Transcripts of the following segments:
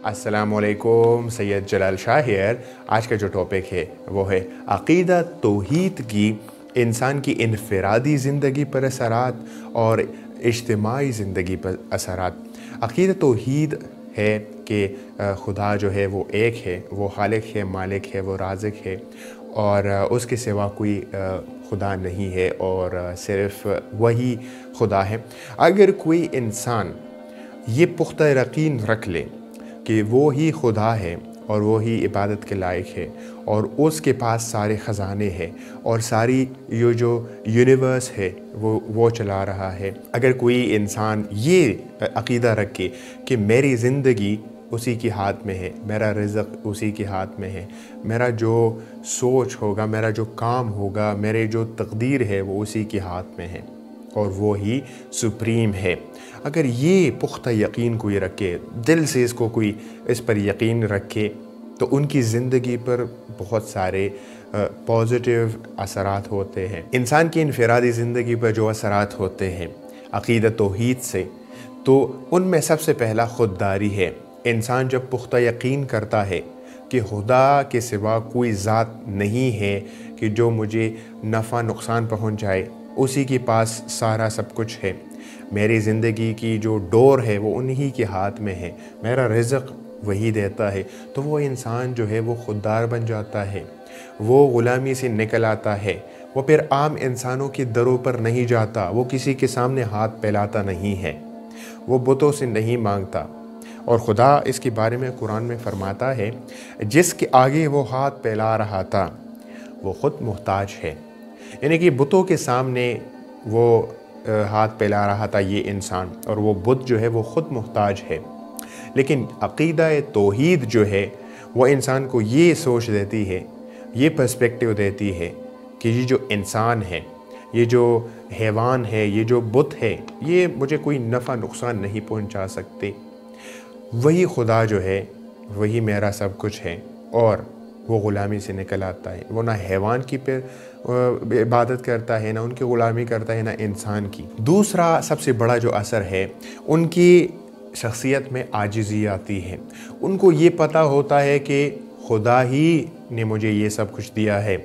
अस्सलाम वालेकुम, सैयद जलाल शाह हियर। आज का जो टॉपिक है वो है अक़ीदा तौहीद की इंसान की इनफ़रादी ज़िंदगी पर असरात और इज्तिमाई ज़िंदगी पर असरात। अक़ीदा तौहीद है कि खुदा जो है वो एक है, वो खालिक है, मालिक है, वो राज़िक है और उसके सिवा कोई खुदा नहीं है और सिर्फ़ वही खुदा है। अगर कोई इंसान ये पुख्ता यकीन रख ले कि वो ही खुदा है और वो ही इबादत के लायक है और उसके पास सारे ख़जाने हैं और सारी ये जो यूनिवर्स है वो चला रहा है। अगर कोई इंसान ये अक़ीदा रखे कि मेरी ज़िंदगी उसी के हाथ में है, मेरा रिज़्क़ उसी के हाथ में है, मेरा जो सोच होगा, मेरा जो काम होगा, मेरे जो तकदीर है वो उसी के हाथ में है और वो ही सुप्रीम है। अगर ये पुख्ता यकीन कोई रखे, दिल से इसको कोई इस पर यकीन रखे, तो उनकी ज़िंदगी पर बहुत सारे पॉजिटिव असरात होते हैं। इंसान की इनफ़रादी ज़िंदगी पर जो असरात होते हैं अक़ीदा तौहीद से, तो उनमें सबसे पहला ख़ुददारी है। इंसान जब पुख्ता यकीन करता है कि खुदा के सिवा कोई ज़ात नहीं है कि जो मुझे नफ़ा नुकसान पहुँच जाए, उसी के पास सारा सब कुछ है, मेरी ज़िंदगी की जो डोर है वो उन्हीं के हाथ में है, मेरा रिज़्क़ वही देता है, तो वो इंसान जो है वो खुददार बन जाता है, वो ग़ुलामी से निकल आता है। वो फिर आम इंसानों के दरों पर नहीं जाता, वो किसी के सामने हाथ फैलाता नहीं है, वो बुतों से नहीं मांगता। और खुदा इसके बारे में कुरान में फ़रमाता है, जिसके आगे वो हाथ फैला रहा था वो ख़ुद मुहताज है। यानी कि बुतों के सामने वो हाथ फैला रहा था ये इंसान, और वो बुत जो है वो ख़ुद मुहताज है। लेकिन अक़ीदा तौहीद जो है वो इंसान को ये सोच देती है, ये पर्सपेक्टिव देती है कि ये जो इंसान है, ये जो हैवान है, ये जो बुत है, ये मुझे कोई नफ़ा नुकसान नहीं पहुंचा सकते। वही खुदा जो है वही मेरा सब कुछ है और वो ग़ुलामी से निकल आता है। वो ना हैवान की पर इबादत करता है, ना उनकी ग़ुलामी करता है, ना इंसान की। दूसरा सबसे बड़ा जो असर है, उनकी शख्सियत में आजिज़ी आती है। उनको ये पता होता है कि खुदा ही ने मुझे ये सब कुछ दिया है।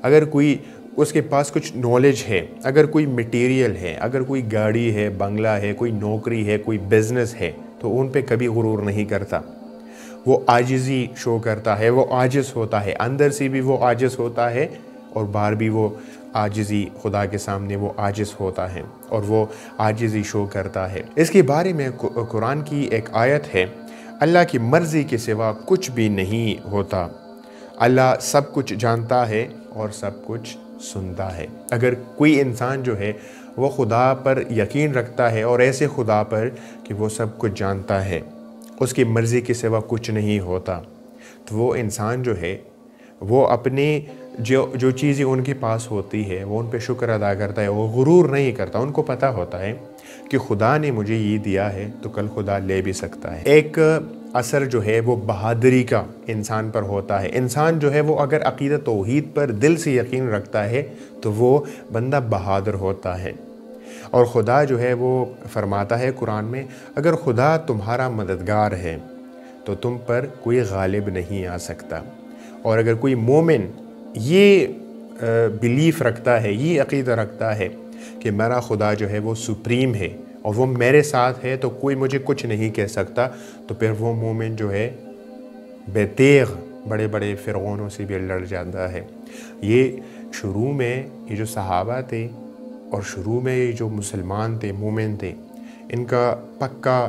अगर कोई उसके पास कुछ नॉलेज है, अगर कोई मटेरियल है, अगर कोई गाड़ी है, बंगला है, कोई नौकरी है, कोई बिज़नेस है, तो उन पे कभी गुरूर नहीं करता। वो आजिज़ी शो करता है, वो आजिज़ होता है, अंदर से भी वो आजिज़ होता है और बाहर भी वो आजिज़ी, खुदा के सामने वो आजिज़ होता है और वो आजिज़ी शो करता है। इसके बारे में कुरान की एक आयत है, अल्लाह की मर्ज़ी के सिवा कुछ भी नहीं होता, अल्लाह सब कुछ जानता है और सब कुछ सुनता है। अगर कोई इंसान जो है वो खुदा पर यकीन रखता है और ऐसे खुदा पर कि वो सब कुछ जानता है, उसकी मर्ज़ी के सिवा कुछ नहीं होता, तो वो इंसान जो है वो अपने जो चीज़ें उनके पास होती है वो उन पे शुक्र अदा करता है, वो गुरूर नहीं करता। उनको पता होता है कि खुदा ने मुझे ये दिया है तो कल खुदा ले भी सकता है। एक असर जो है वो बहादुरी का इंसान पर होता है। इंसान जो है वो अगर अक़ीदा तौहीद पर दिल से यकीन रखता है तो वो बंदा बहादुर होता है। और खुदा जो है वो फरमाता है कुरान में, अगर खुदा तुम्हारा मददगार है तो तुम पर कोई गालिब नहीं आ सकता। और अगर कोई मोमिन ये बिलीफ रखता है, ये अक़ीदा रखता है कि मेरा खुदा जो है वो सुप्रीम है और वो मेरे साथ है तो कोई मुझे कुछ नहीं कह सकता, तो फिर वो मोमिन जो है बेतेग बड़े बड़े फ़िरौनों से भी लड़ जाता है। ये शुरू में ये जो सहाबा थे और शुरू में ये जो मुसलमान थे, मोमिन थे, इनका पक्का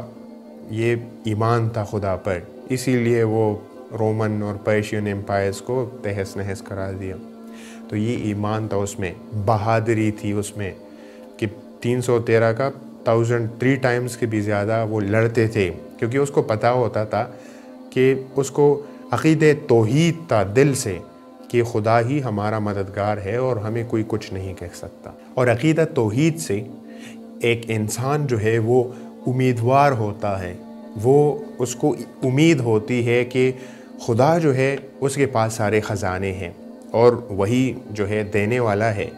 ये ईमान था खुदा पर, इसीलिए वो रोमन और पर्शियन एम्पायर्स को तहस नहस करा दिया। तो ये ईमान था उसमें, बहादुरी थी उसमें कि 313 का 1003 टाइम्स के भी ज़्यादा वो लड़ते थे, क्योंकि उसको पता होता था कि उसको अक़ीदे तौहीद था दिल से कि खुदा ही हमारा मददगार है और हमें कोई कुछ नहीं कह सकता। और अक़ीदा तौहीद से एक इंसान जो है वो उम्मीदवार होता है, वो उसको उम्मीद होती है कि खुदा जो है उसके पास सारे ख़जाने हैं और वही जो है देने वाला है,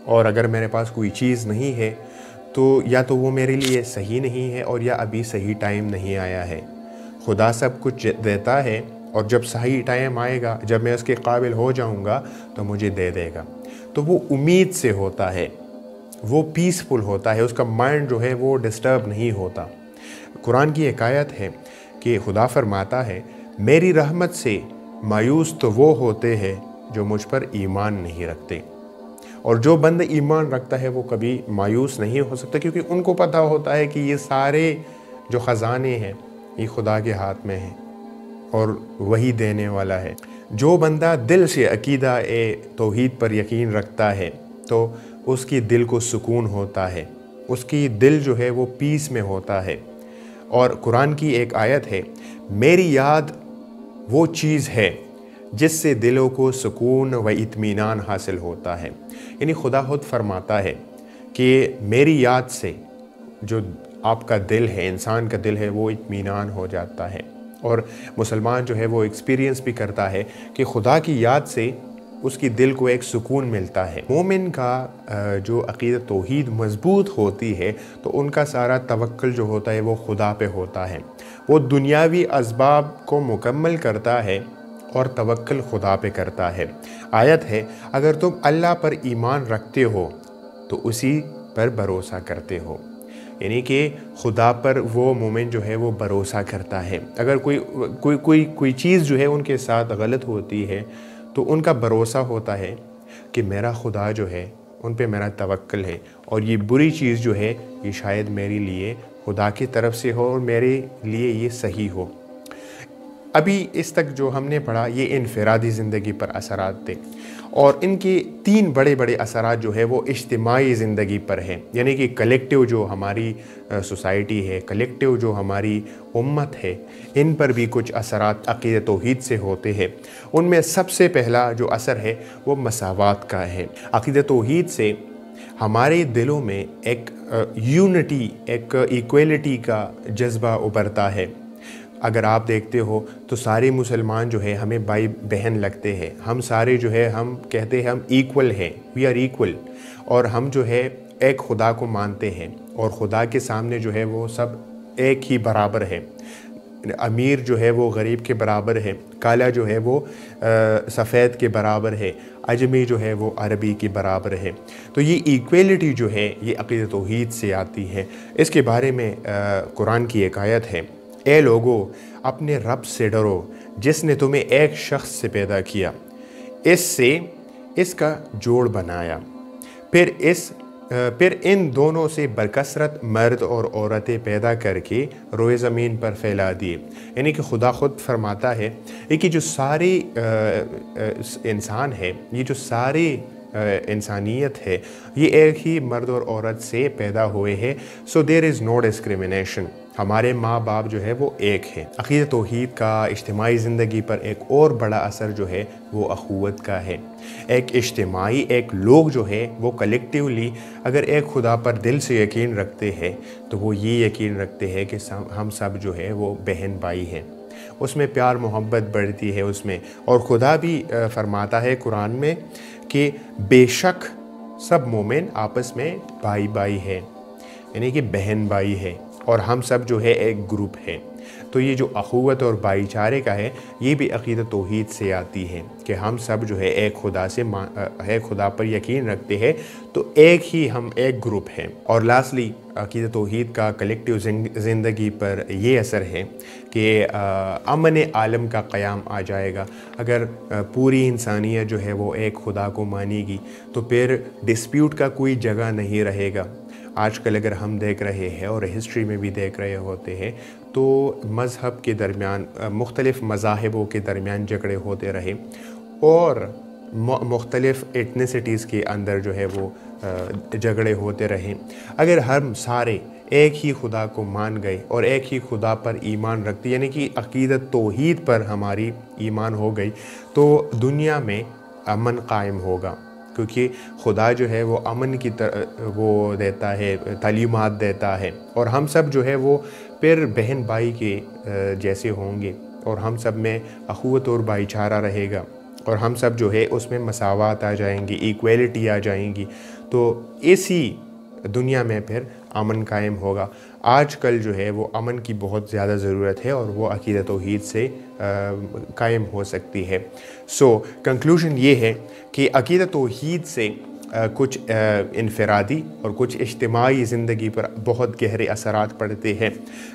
और अगर मेरे पास कोई चीज़ नहीं है तो या तो वो मेरे लिए सही नहीं है और या अभी सही टाइम नहीं आया है। खुदा सब कुछ देता है और जब सही टाइम आएगा, जब मैं उसके काबिल हो जाऊंगा तो मुझे दे देगा। तो वो उम्मीद से होता है, वो पीसफुल होता है, उसका माइंड जो है वो डिस्टर्ब नहीं होता। कुरान की एक आयत है कि खुदा फरमाता है, मेरी रहमत से मायूस तो वो होते हैं जो मुझ पर ईमान नहीं रखते। और जो बंदा ईमान रखता है वो कभी मायूस नहीं हो सकता, क्योंकि उनको पता होता है कि ये सारे जो ख़जाने हैं ये खुदा के हाथ में हैं और वही देने वाला है। जो बंदा दिल से अकीदा तौहीद पर यकीन रखता है तो उसकी दिल को सुकून होता है, उसकी दिल जो है वो पीस में होता है। और कुरान की एक आयत है, मेरी याद वो चीज़ है जिससे दिलों को सुकून व इत्मीनान हासिल होता है। यानी खुदा खुद फरमाता है कि मेरी याद से जो आपका दिल है, इंसान का दिल है, वो इत्मीनान हो जाता है। और मुसलमान जो है वो एक्सपीरियंस भी करता है कि खुदा की याद से उसकी दिल को एक सुकून मिलता है। मोमिन का जो अक़ीदत तौहीद मज़बूत होती है तो उनका सारा तवक्कुल जो होता है वो खुदा पे होता है। वो दुनियावी असबाब को मुकम्मल करता है और तवक्कुल खुदा पे करता है। आयत है, अगर तुम अल्लाह पर ईमान रखते हो तो उसी पर भरोसा करते हो। यानी कि खुदा पर वो मोमिन जो है वो भरोसा करता है। अगर कोई चीज़ जो है उनके साथ गलत होती है तो उनका भरोसा होता है कि मेरा खुदा जो है उन पे मेरा तवक्कुल है और ये बुरी चीज़ जो है ये शायद मेरे लिए खुदा की तरफ से हो और मेरे लिए ये सही हो। अभी इस तक जो हमने पढ़ा ये इनफरादी ज़िंदगी पर असरात थे, और इनके 3 बड़े बड़े असरात जो है वो इज्तिमाई ज़िंदगी पर हैं। यानी कि कलेक्टिव जो हमारी सोसाइटी है, कलेक्टिव जो हमारी उम्मत है, इन पर भी कुछ असरात अक़ीदत तौहीद से होते हैं। उनमें सबसे पहला जो असर है वो मसावात का है। अक़ीदत तौहीद से हमारे दिलों में एक यूनिटी, एक इक्वलिटी का जज्बा उभरता है। अगर आप देखते हो तो सारे मुसलमान जो है हमें भाई बहन लगते हैं, हम सारे जो है हम कहते हैं हम इक्वल हैं, वी आर इक्वल। और हम जो है एक खुदा को मानते हैं और खुदा के सामने जो है वो सब एक ही बराबर है। अमीर जो है वो गरीब के बराबर है, काला जो है वो सफ़ेद के बराबर है, अजमी जो है वो अरबी के बराबर है। तो ये इक्वलिटी जो है ये अक़ीदत तौहीद से आती है। इसके बारे में कुरान की एक आयत है, ए लोगो अपने रब से डरो जिसने तुम्हें एक शख्स से पैदा किया, इससे इसका जोड़ बनाया, फिर इन दोनों से बरकसरत मर्द और औरतें पैदा करके रोए ज़मीन पर फैला दिए। यानी कि खुदा खुद फरमाता है कि जो सारे इंसान है, ये जो सारे इंसानियत है, ये एक ही मर्द और औरत से पैदा हुए हैं। So there is no discrimination. हमारे माँ बाप जो है वो एक है। अक़ीदत तौहीद का इज्तिमाई ज़िंदगी पर एक और बड़ा असर जो है वो अख़ुवत का है। एक लोग जो है वो कलेक्टिवली अगर एक खुदा पर दिल से यकीन रखते हैं तो वो ये यकीन रखते हैं कि हम सब जो है वो बहन भाई हैं। उसमें प्यार मोहब्बत बढ़ती है उसमें। और खुदा भी फरमाता है कुरान में कि बेशक सब मोमिन आपस में भाई भाई है, यानी कि बहन भाई है, और हम सब जो है एक ग्रुप है। तो ये जो अख़ुवत और भाईचारे का है ये भी अक़ीदत तौहीद से आती है कि हम सब जो है एक खुदा पर यकीन रखते हैं, तो हम एक ग्रुप हैं। और लास्टली अक़ीदत तौहीद का कलेक्टिव ज़िंदगी पर ये असर है कि अमन आलम का क़याम आ जाएगा। अगर पूरी इंसानियत जो है वो एक खुदा को मानेगी तो फिर डिस्प्यूट का कोई जगह नहीं रहेगा। आजकल अगर हम देख रहे हैं और हिस्ट्री में भी देख रहे होते हैं तो मज़हब के दरमियान, मुख्तलिफ़ मज़ाहिबों के दरमियान झगड़े होते रहे और मुख्तलिफ़ एथनिसिटीज़ के अंदर जो है वो झगड़े होते रहे। अगर हम सारे एक ही खुदा को मान गए और एक ही खुदा पर ईमान रखते, यानी कि अक़ीदत तौहीद पर हमारी ईमान हो गई, तो दुनिया में अमन कायम होगा। क्योंकि खुदा जो है वो अमन की वो देता है, तालीमात देता है, और हम सब जो है वो फिर बहन भाई के जैसे होंगे और हम सब में अख़ुवत और भाईचारा रहेगा और हम सब जो है उसमें मसावात आ जाएंगी, इक्वलिटी आ जाएंगी। तो इसी दुनिया में फिर अमन कायम होगा। आज कल जो है वो अमन की बहुत ज़्यादा ज़रूरत है और वो अक़ीदत तौहीद से कायम हो सकती है। सो कंक्लूजन ये है कि अक़ीदत तौहीद से कुछ इनफ़रादी और कुछ इज्तिमाई ज़िंदगी पर बहुत गहरे असरात पड़ते हैं।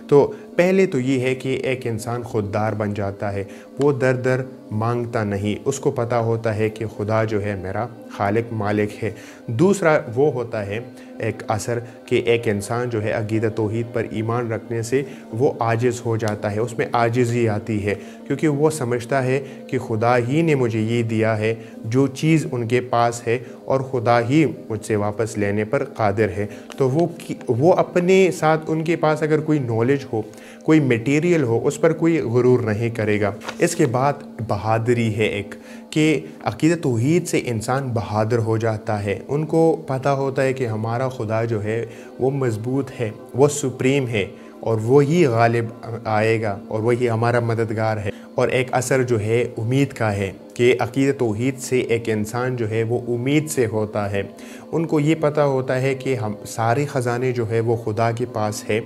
तो पहले तो ये है कि एक इंसान ख़ुददार बन जाता है, वो दर दर मांगता नहीं, उसको पता होता है कि खुदा जो है मेरा खालिक मालिक है। दूसरा वो होता है एक असर कि एक इंसान जो है अक़ीदत तौहीद पर ईमान रखने से वो आजिज़ हो जाता है, उसमें आजिज़ी आती है, क्योंकि वो समझता है कि खुदा ही ने मुझे ये दिया है, जो चीज़ उनके पास है और खुदा ही मुझसे वापस लेने पर कादिर है। तो वो अपने साथ उनके पास अगर कोई नॉलेज हो, कोई मटेरियल हो, उस पर कोई गुरूर नहीं करेगा। इसके बाद बहादुरी है एक कि अक़ीदत तौहीद से इंसान बहादुर हो जाता है। उनको पता होता है कि हमारा खुदा जो है वो मज़बूत है, वो सुप्रीम है और वो ही गालिब आएगा और वही हमारा मददगार है। और एक असर जो है उम्मीद का है कि अक़ीदत तौहीद से एक इंसान जो है वो उम्मीद से होता है। उनको ये पता होता है कि हम सारे ख़जाने जो है वो खुदा के पास है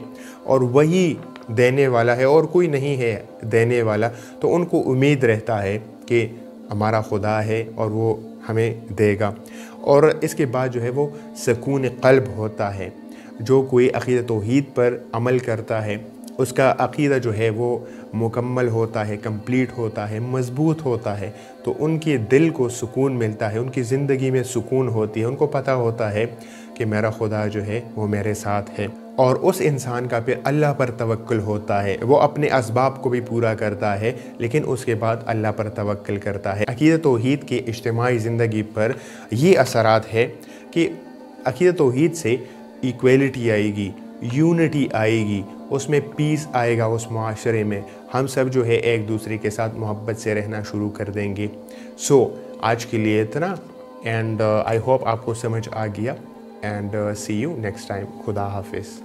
और वही देने वाला है और कोई नहीं है देने वाला। तो उनको उम्मीद रहता है कि हमारा खुदा है और वो हमें देगा। और इसके बाद जो है वो सुकून क़ल्ब होता है। जो कोई अक़ीदत तौहीद पर अमल करता है उसका अक़ीदा जो है वो मुकम्मल होता है, कंप्लीट होता है, मज़बूत होता है। तो उनके दिल को सुकून मिलता है, उनकी ज़िंदगी में सुकून होती है। उनको पता होता है कि मेरा खुदा जो है वो मेरे साथ है। और उस इंसान का फिर अल्लाह पर तवक्कुल होता है। वो अपने असबाब को भी पूरा करता है लेकिन उसके बाद अल्लाह पर तवक्कुल करता है। अक़ीदत तौहीद की इज्तिमाई ज़िंदगी पर ये असरात है कि अक़ीदत तौहीद से इक्वलिटी आएगी, यूनिटी आएगी, उसमें पीस आएगा। उस माशरे में हम सब जो है एक दूसरे के साथ मोहब्बत से रहना शुरू कर देंगे। सो आज के लिए इतना एंड आई होप आपको समझ आ गया and see you next time. खुदा हाफिज़।